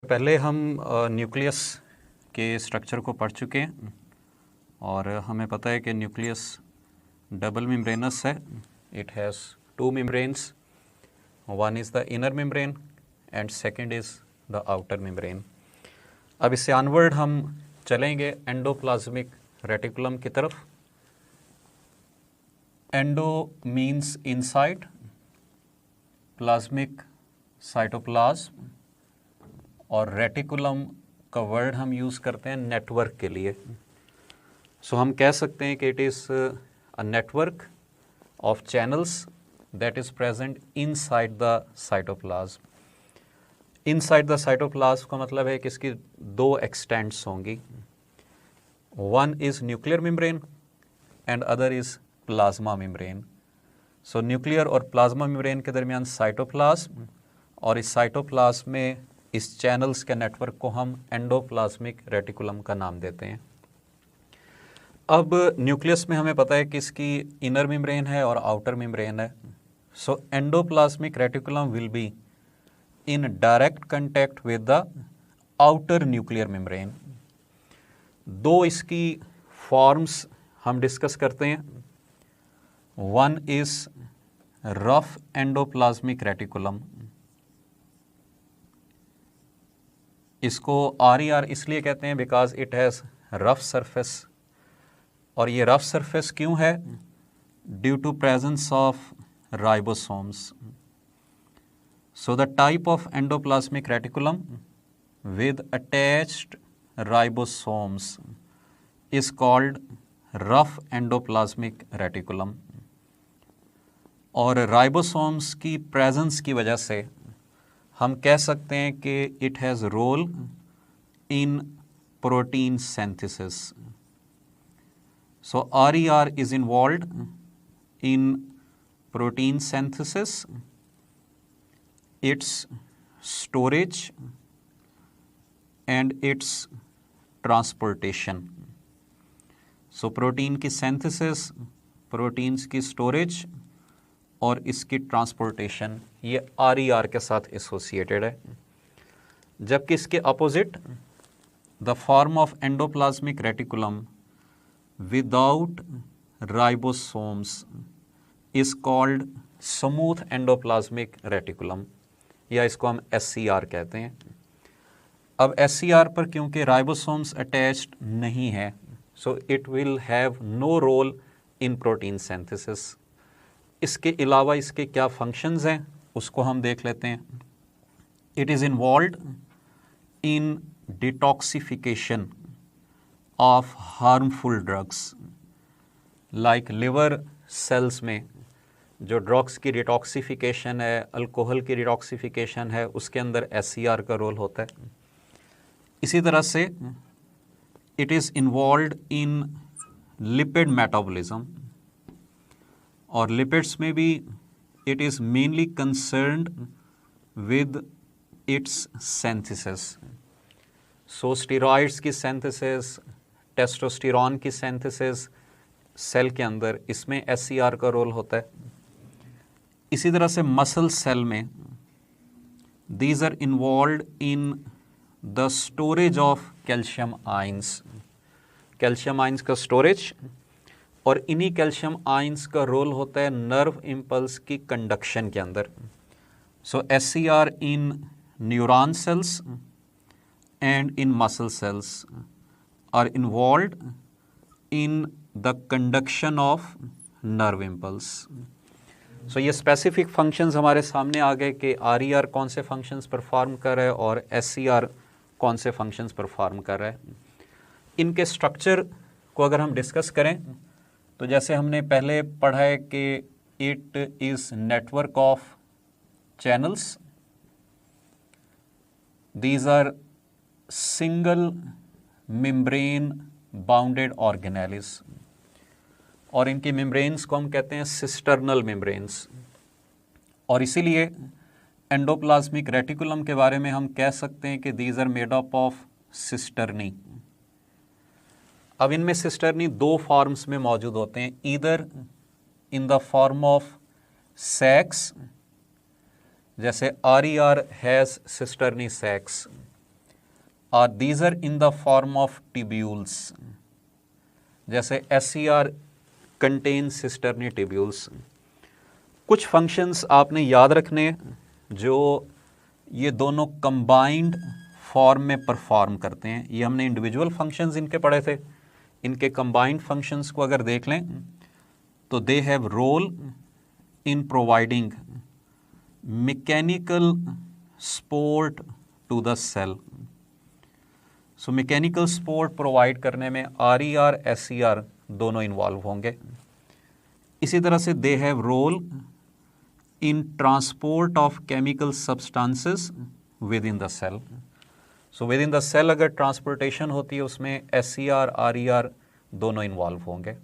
पहले हम न्यूक्लियस के स्ट्रक्चर को पढ़ चुके हैं और हमें पता है कि न्यूक्लियस डबल मेम्ब्रेनस है. It has to membranes. One is the inner membrane and second is the outer membrane. अब इससे अनवर्ड हम चलेंगे एंडोप्लाज्मिक रेटिकुलम की तरफ. Endo means inside, plasmic cytoplasm, और रेटिकुलम का वर्ड हम यूज़ करते हैं नेटवर्क के लिए. सो हम कह सकते हैं कि it is a network of channels that is present inside the cytoplasm. Inside the cytoplasm का मतलब है कि इसकी दो एक्सटेंट्स होंगी. One is nuclear membrane and other is plasma membrane. So nuclear और प्लाज्मा मेम्ब्रेन के दरमियान साइटोप्लाज्म, और इस साइटोप्लाज्म में इस चैनल्स के नेटवर्क को हम एंडोप्लाज्मिक रेटिकुलम का नाम देते हैं. अब न्यूक्लियस में हमें पता है कि इसकी इनर मेम्ब्रेन है और आउटर मेम्ब्रेन है. So endoplasmic reticulum will be in direct contact with the outer nuclear membrane. दो इसकी फॉर्म्स हम डिस्कस करते हैं. One is rough endoplasmic reticulum. इसको RER इसलिए कहते हैं because it has rough surface. और ये रफ सरफेस क्यों है? Due to presence of ribosomes. So the type of endoplasmic reticulum with attached ribosomes is called rough endoplasmic reticulum. और ribosomes की प्रेजेंस की वजह से हम कह सकते हैं कि it has role in protein synthesis. So RER is involved in protein synthesis, its storage and its transportation. So protein की सिंथेसिस, प्रोटीन्स की स्टोरेज और इसकी ट्रांसपोर्टेशन ये RER के साथ एसोसिएटेड है. जबकि इसके opposite the form of endoplasmic reticulum without ribosomes is called smooth endoplasmic reticulum, या इसको हम SCR कहते हैं. अब SCR पर क्योंकि राइबोसोम्स अटैच्ड नहीं है, so it will have no role in protein synthesis. इसके अलावा इसके क्या फंक्शंस हैं उसको हम देख लेते हैं. It is involved in detoxification of harmful drugs. Like liver cells में जो ड्रग्स की डिटॉक्सिफिकेशन है, अल्कोहल की डिटॉक्सिफिकेशन है, उसके अंदर SCR का रोल होता है. इसी तरह से it is involved in lipid metabolism, और लिपिड्स में भी it is mainly concerned with its synthesis. So steroids की सिंथेसिस, टेस्टोस्टेरॉन की सिंथेसिस सेल के अंदर, इसमें SCR का रोल होता है. इसी तरह से मसल सेल में these are involved in the storage of calcium ions. Calcium ions का स्टोरेज, और इन्हीं कैल्शियम आयंस का रोल होता है नर्व इम्पल्स की कंडक्शन के अंदर. So SCR in neuron cells and in muscle cells are involved in the conduction of nerve impulse. So ये स्पेसिफिक फंक्शंस हमारे सामने आ गए कि RER कौन से फंक्शंस परफॉर्म कर रहा है और SCR कौन से फंक्शंस परफॉर्म कर रहा है. इनके स्ट्रक्चर को अगर हम डिस्कस करें तो जैसे हमने पहले पढ़ा है कि it is network of channels. These are single membrane bounded organelles, और इनकी मेम्ब्रेन्स को हम कहते हैं सिस्टर्नल मेम्ब्रेन्स. और इसीलिए एंडोप्लाज्मिक रेटिकुलम के बारे में हम कह सकते हैं कि these are made up of cisternae. अब इनमें सिस्टर्नी दो फॉर्म्स में मौजूद होते हैं, either in the form of sacs, जैसे RER has cisternae sacs, these are in the form of tubules, जैसे SCR contains cisternae tubules। कुछ फंक्शंस आपने याद रखने जो ये दोनों कंबाइंड फॉर्म में परफॉर्म करते हैं। ये हमने इंडिविजुअल फंक्शंस इनके पढ़े थे, इनके कंबाइंड फंक्शंस को अगर देख लें तो they have role in providing mechanical support to the cell. So mechanical support provide करने में RER SCR दोनों इन्वॉल्व होंगे। इसी तरह से they have role in transport of chemical substances within the cell. So within the cell अगर transportation होती है उसमें SCR RER दोनों इन्वॉल्व होंगे।